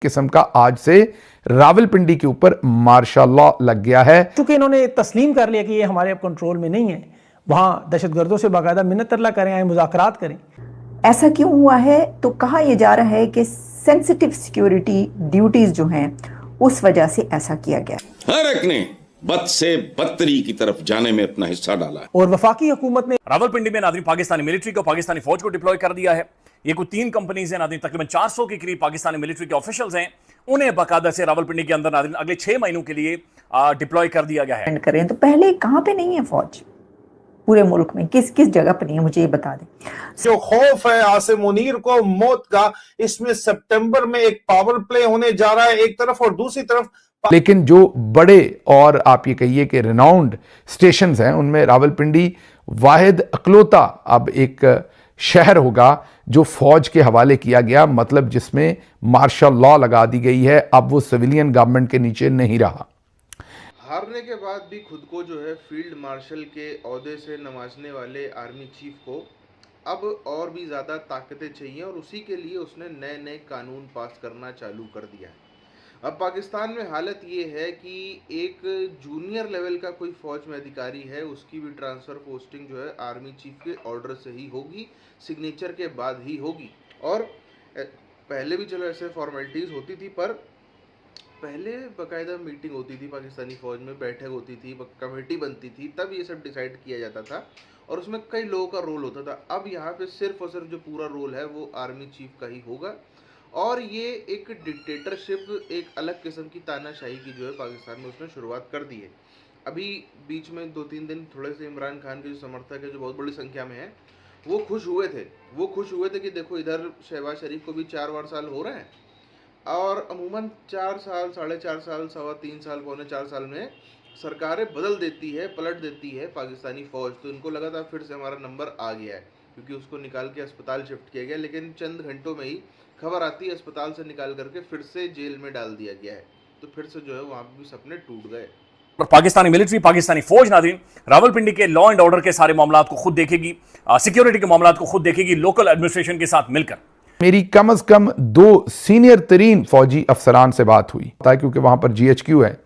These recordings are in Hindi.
किस्म का आज से रावलपिंडी के ऊपर मार्शल लॉ लग गया है। चूंकि इन्होंने तस्लीम कर लिया कि ये हमारे अब कंट्रोल में नहीं है, वहां दहशतगर्दों से बाकायदा मिन्नत तरला करें, आए मुज़ाकरात करें। ऐसा क्यों हुआ है? तो कहा यह जा रहा है कि सेंसिटिव सिक्योरिटी ड्यूटीज जो हैं उस वजह से ऐसा किया गया। हर एक ने बद से बदतरी की तरफ जाने में अपना हिस्सा डाला है। और वफाकी हुकूमत ने रावलपिंडी में नाज़रीन पाकिस्तानी मिलिट्री को, पाकिस्तानी फौज को डिप्लॉय कर दिया है। ये कुछ 3 कंपनीज हैं नाज़रीन, तकरीबन 400 के करीब पाकिस्तानी मिलिट्री के ऑफिशियल्स हैं। उन्हें बाकायदा से रावलपिंडी के अंदर नाज़रीन अगले 6 महीनों के लिए डिप्लॉय कर दिया गया है। करें तो पहले कहां पे नहीं है फौज पूरे मुल्क में, किस किस जगह पर नहीं है, मुझे ये बता दें। जो खौफ है आसिम मुनीर को मौत का, इसमें सितंबर में एक पावर प्ले होने जा रहा है एक तरफ, और दूसरी तरफ लेकिन जो बड़े और आप ये कहिए कि रिनाउंड स्टेशंस हैं उनमें रावलपिंडी वाहिद अकलौता अब एक शहर होगा जो फौज के हवाले किया गया, मतलब जिसमें मार्शल लॉ लगा दी गई है। अब वो सिविलियन गवर्नमेंट के नीचे नहीं रहा। हारने के बाद भी खुद को जो है फील्ड मार्शल के ओहदे से नवाजने वाले आर्मी चीफ को अब और भी ज़्यादा ताकतें चाहिए, और उसी के लिए उसने नए नए कानून पास करना चालू कर दिया है। अब पाकिस्तान में हालत ये है कि एक जूनियर लेवल का कोई फौज में अधिकारी है, उसकी भी ट्रांसफ़र पोस्टिंग जो है आर्मी चीफ के ऑर्डर से ही होगी, सिग्नेचर के बाद ही होगी। और पहले भी चलो ऐसे फॉर्मेलिटीज़ होती थी, पर पहले बाकायदा मीटिंग होती थी पाकिस्तानी फ़ौज में, बैठक होती थी, कमेटी बनती थी, तब ये सब डिसाइड किया जाता था और उसमें कई लोगों का रोल होता था। अब यहाँ पे सिर्फ और सिर्फ जो पूरा रोल है वो आर्मी चीफ का ही होगा, और ये एक डिक्टेटरशिप, एक अलग किस्म की तानाशाही की जो है पाकिस्तान में उसने शुरुआत कर दी है। अभी बीच में 2-3 दिन थोड़े से इमरान खान के जो समर्थक है, जो बहुत बड़ी संख्या में है, वो खुश हुए थे कि देखो इधर शहबाज शरीफ को भी 4 साल हो रहे हैं, और अमूमन 4 साल, 4.5 साल, 3.25 साल, 4 साल में सरकारें बदल देती है, पलट देती है पाकिस्तानी फ़ौज। तो इनको लगा था फिर से हमारा नंबर आ गया है, क्योंकि उसको निकाल के अस्पताल शिफ्ट किया गया, लेकिन चंद घंटों में ही खबर आती है अस्पताल से निकाल करके फिर से जेल में डाल दिया गया है। तो फिर से जो है वहाँ भी सपने टूट गए। और पाकिस्तानी मिलिट्री, पाकिस्तानी फौज नाज़रीन रावलपिंडी के लॉ एंड ऑर्डर के सारे मामलात को खुद देखेगी, सिक्योरिटी के मामलात को खुद देखेगी, लोकल एडमिनिस्ट्रेशन के साथ मिलकर। मेरी कम अज कम 2 सीनियर तरीन फौजी अफसरान से बात हुई, क्योंकि वहां पर GHQ है,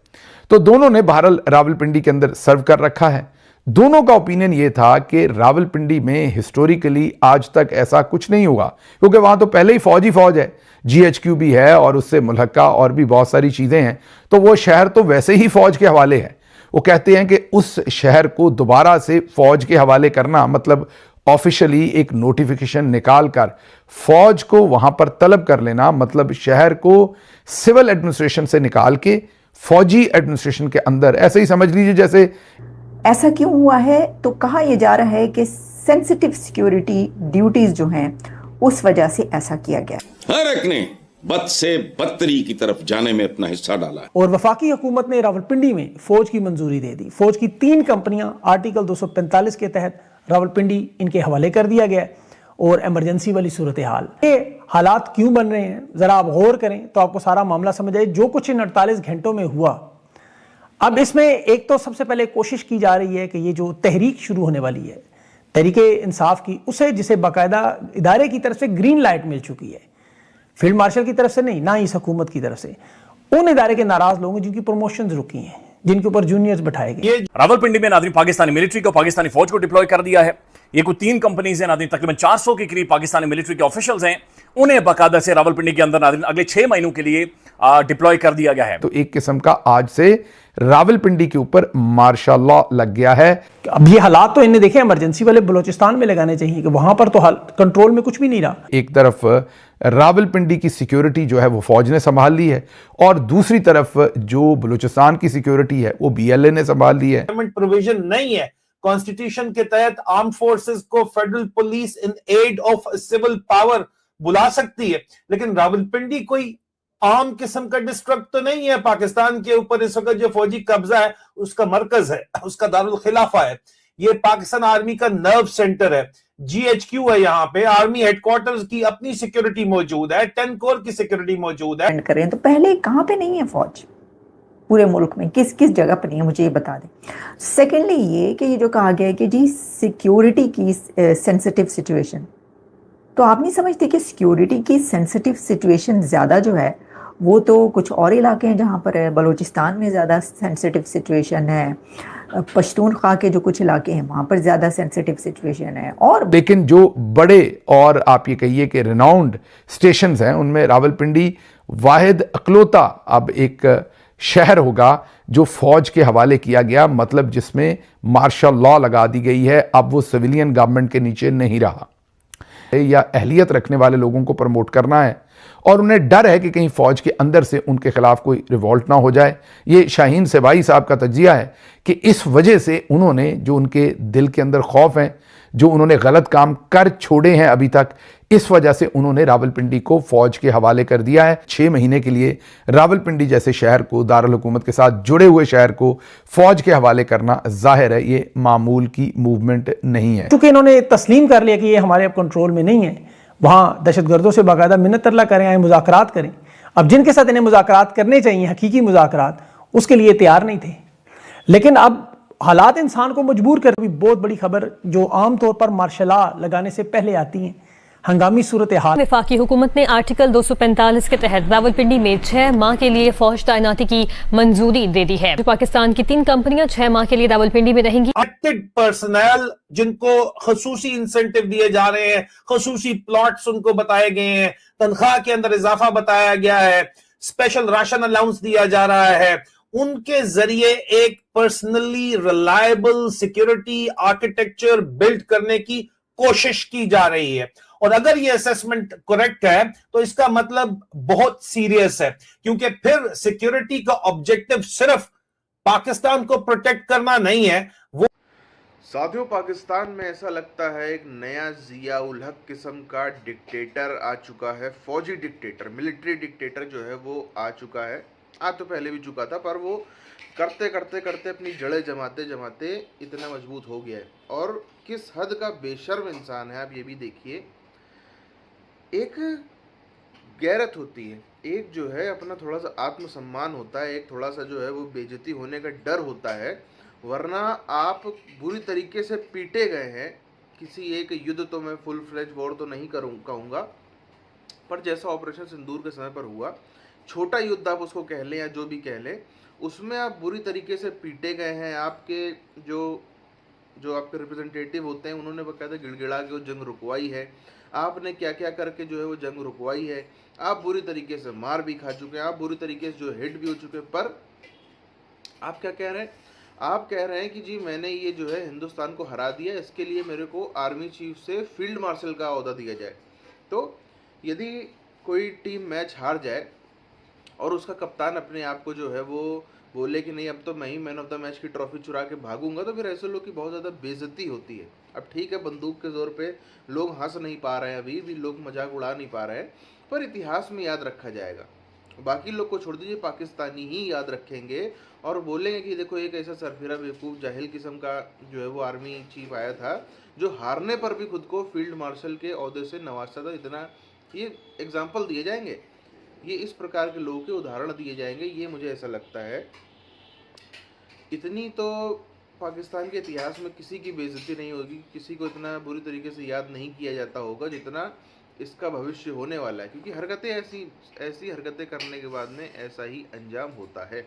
तो दोनों ने बहरहाल रावलपिंडी के अंदर सर्व कर रखा है। दोनों का ओपिनियन यह था कि रावलपिंडी में हिस्टोरिकली आज तक ऐसा कुछ नहीं हुआ, क्योंकि वहां तो पहले ही फौज है, GHQ भी है और उससे मुल्हका और भी बहुत सारी चीजें हैं, तो वो शहर तो वैसे ही फौज के हवाले है। वो कहते हैं कि उस शहर को दोबारा से फौज के हवाले करना, मतलब ऑफिशियली एक नोटिफिकेशन निकाल कर फौज को वहां पर तलब कर लेना, मतलब शहर को सिविल एडमिनिस्ट्रेशन से निकाल के फौजी एडमिनिस्ट्रेशन के अंदर, ऐसे ही समझ लीजिए जैसे। ऐसा क्यों हुआ है? तो कहा यह जा रहा है कि सेंसिटिव सिक्योरिटी ड्यूटीज जो हैं उस वजह से ऐसा किया गया। हर एक ने बद से बदतरी की तरफ जाने में अपना हिस्सा डाला है। और वफाकी हुकूमत ने रावलपिंडी में फौज की मंजूरी दे दी। फौज की 3 कंपनियां आर्टिकल 245 के तहत रावलपिंडी इनके हवाले कर दिया गया, और एमरजेंसी वाली सूरत हाल, ये हालात क्यों बन रहे हैं ज़रा आप गौर करें तो आपको सारा मामला समझ आए। जो कुछ इन 48 घंटों में हुआ, अब इसमें एक तो सबसे पहले कोशिश की जा रही है कि ये जो तहरीक शुरू होने वाली है, तहरीके इंसाफ की, उसे जिसे बाकायदा इदारे की तरफ से ग्रीन लाइट मिल चुकी है, फील्ड मार्शल की तरफ से नहीं, ना इस हुकूमत की तरफ से, उन इदारे के नाराज लोग हैं जिनकी प्रमोशंस रुकी हैं, जिनके ऊपर जूनियर्स बैठाए गए। रावलपिंडी में नाज़रीन पाकिस्तानी मिलिट्री को, पाकिस्तानी फौज को डिप्लॉय कर दिया है। ये कुछ 3 कंपनीज हैं नाज़रीन, तकरीबन 400 के करीब पाकिस्तानी मिलिट्री के ऑफिशियल्स हैं। उन्हें बाकायदा से रावलपिंडी के अंदर नाज़रीन अगले 6 महीनों के लिए डिप्लॉय कर दिया गया है। तो एक किस्म का आज से रावलपिंडी के ऊपर मार्शल लॉ लग गया है। अब ये हालात तो इन्हें देखे इमरजेंसी वाले बलोचिस्तान में लगाने चाहिए कि वहां पर तो कंट्रोल में कुछ भी नहीं रहा। एक तरफ रावलपिंडी की सिक्योरिटी जो है वो फौज ने संभाल ली है, और दूसरी तरफ जो बलूचिस्तान की सिक्योरिटी है वो BLA ने संभाल ली है। प्रोविजन नहीं है कॉन्स्टिट्यूशन के तहत आर्म फोर्सेस को federal police in aid of civil power बुला सकती है, लेकिन रावलपिंडी कोई आम किस्म का डिस्ट्रिक्ट तो नहीं है। पाकिस्तान के ऊपर इस वक्त जो फौजी कब्जा है उसका मरकज है, उसका दारुल खिलाफा है, ये पाकिस्तान आर्मी का नर्व सेंटर है, GHQ है, यहाँ पे आर्मी हेडक्वार्टर्स की अपनी सिक्योरिटी मौजूद है, 10 कोर की सिक्योरिटी मौजूद है। करें तो पहले कहां पे नहीं है फौज पूरे मुल्क में, किस किस जगह पर नहीं है, मुझे ये बता दें। सेकेंडली ये कि ये जो कहा गया है कि जी सिक्योरिटी की सेंसिटिव सिचुएशन, तो आप नहीं समझते कि सिक्योरिटी की सेंसिटिव सिचुएशन ज्यादा जो है वो तो कुछ और इलाके हैं जहाँ पर है। बलूचिस्तान में ज़्यादा सेंसिटिव सिचुएशन है, पश्तूनख्वा के जो कुछ इलाके हैं वहाँ पर ज़्यादा सेंसिटिव सिचुएशन है। और लेकिन जो बड़े और आप ये कहिए कि रिनाउंड स्टेशंस हैं उनमें रावलपिंडी वाहिद अकलौता अब एक शहर होगा जो फौज के हवाले किया गया, मतलब जिसमें मार्शल लॉ लगा दी गई है। अब वो सिविलियन गवर्नमेंट के नीचे नहीं रहा या अहलियत रखने वाले लोगों को प्रमोट करना है और उन्हें डर है कि कहीं फौज के अंदर से उनके खिलाफ कोई रिवॉल्ट ना हो जाए। ये शाहीन सेवाई साहब का तज्जिया है कि इस वजह से उन्होंने जो उनके दिल के अंदर खौफ है, जो उन्होंने गलत काम कर छोड़े हैं अभी तक, इस वजह से उन्होंने रावलपिंडी को फौज के हवाले कर दिया है। 6 महीने के लिए रावलपिंडी जैसे शहर को, दारुल हुकूमत के साथ जुड़े हुए शहर को फौज के हवाले करना जाहिर है ये मामूल की मूवमेंट नहीं है। क्योंकि इन्होंने तस्लीम कर लिया कि ये हमारे अब कंट्रोल में नहीं है, वहाँ दहशतगर्दों से बाकायदा मिन्नत तरला करें, आए मुज़ाकरात करें। अब जिनके साथ इन्हें मुज़ाकरात करने चाहिए, हकीकी मुज़ाकरात, उसके लिए तैयार नहीं थे। लेकिन अब हालात इंसान को मजबूर कर। भी बहुत बड़ी खबर जो आम तौर पर मार्शल लॉ लगाने से पहले आती हैं, हंगामी सूरत हाल। वफाकी हुकूमत ने आर्टिकल 245 के तहत रावलपिंडी में 6 माह के लिए फौज तैनाती की मंजूरी दे दी है। पाकिस्तान की 3 कंपनियां 6 माह के लिए रावलपिंडी में रहेंगी। एक्टेड पर्सनल जिनको खसूसी इंसेंटिव दिए जा रहे हैं, खसूसी प्लॉट्स उनको बताए गए हैं, तनख्वाह के अंदर इजाफा बताया गया है, स्पेशल राशन अलाउंस दिया जा रहा है, उनके जरिए एक personally reliable security architecture build करने की कोशिश की जा रही है। और अगर ये असेसमेंट करेक्ट है तो इसका मतलब बहुत सीरियस है, क्योंकि फिर सिक्योरिटी का ऑब्जेक्टिव सिर्फ पाकिस्तान को प्रोटेक्ट करना नहीं है। वो साथियों, पाकिस्तान में ऐसा लगता है एक नया जिया उल हक किस्म का डिक्टेटर आ चुका है। फौजी डिक्टेटर, मिलिट्री डिक्टेटर जो है वो आ चुका है। आ तो पहले भी चुका था, पर वो करते करते करते अपनी जड़ें जमाते जमाते इतना मजबूत हो गया है। और किस हद का बेशर्म इंसान है आप ये भी देखिए। एक गैरत होती है, एक जो है अपना थोड़ा सा आत्मसम्मान होता है, एक थोड़ा सा जो है वो बेइज्जती होने का डर होता है। वरना आप बुरी तरीके से पीटे गए हैं। किसी एक युद्ध तो मैं फुल फ्लेज वॉर तो नहीं कहूँगा, पर जैसा ऑपरेशन सिंदूर के समय पर हुआ, छोटा युद्ध आप उसको कह लें या जो भी कह लें, उसमें आप बुरी तरीके से पीटे गए हैं। आपके जो आपके रिप्रेजेंटेटिव होते हैं उन्होंने बकायदा गिड़गिड़ा के वो जंग रुकवाई है। आपने क्या क्या करके जो है वो जंग रुकवाई है। आप बुरी तरीके से मार भी खा चुके हैं, आप बुरी तरीके से जो हिट भी हो चुके हैं। पर आप क्या कह रहे हैं? आप कह रहे हैं कि जी मैंने ये जो है हिंदुस्तान को हरा दिया, इसके लिए मेरे को आर्मी चीफ से फील्ड मार्शल का ओहदा दिया जाए। तो यदि कोई टीम मैच हार जाए और उसका कप्तान अपने आप को जो है वो बोले कि नहीं अब तो मैं ही मैन ऑफ द मैच की ट्रॉफी चुरा के भागूंगा, तो फिर ऐसे लोग की बहुत ज़्यादा बेइज्जती होती है। अब ठीक है, बंदूक के जोर पे लोग हंस नहीं पा रहे हैं, अभी भी लोग मजाक उड़ा नहीं पा रहे हैं, पर इतिहास में याद रखा जाएगा। बाकी लोग को छोड़ दीजिए, पाकिस्तानी ही याद रखेंगे और बोलेंगे कि देखो एक ऐसा सरफिरा बेवकूफ़ जाहिल किस्म का जो है वो आर्मी चीफ आया था जो हारने पर भी खुद को फील्ड मार्शल के ओहदे से नवाजता था। इतना ये एग्जाम्पल दिए जाएंगे, ये इस प्रकार के लोगों के उदाहरण दिए जाएंगे। ये मुझे ऐसा लगता है इतनी तो पाकिस्तान के इतिहास में किसी की बेइज्जती नहीं होगी, किसी को इतना बुरी तरीके से याद नहीं किया जाता होगा जितना इसका भविष्य होने वाला है। क्योंकि हरकतें ऐसी हरकतें करने के बाद में ऐसा ही अंजाम होता है।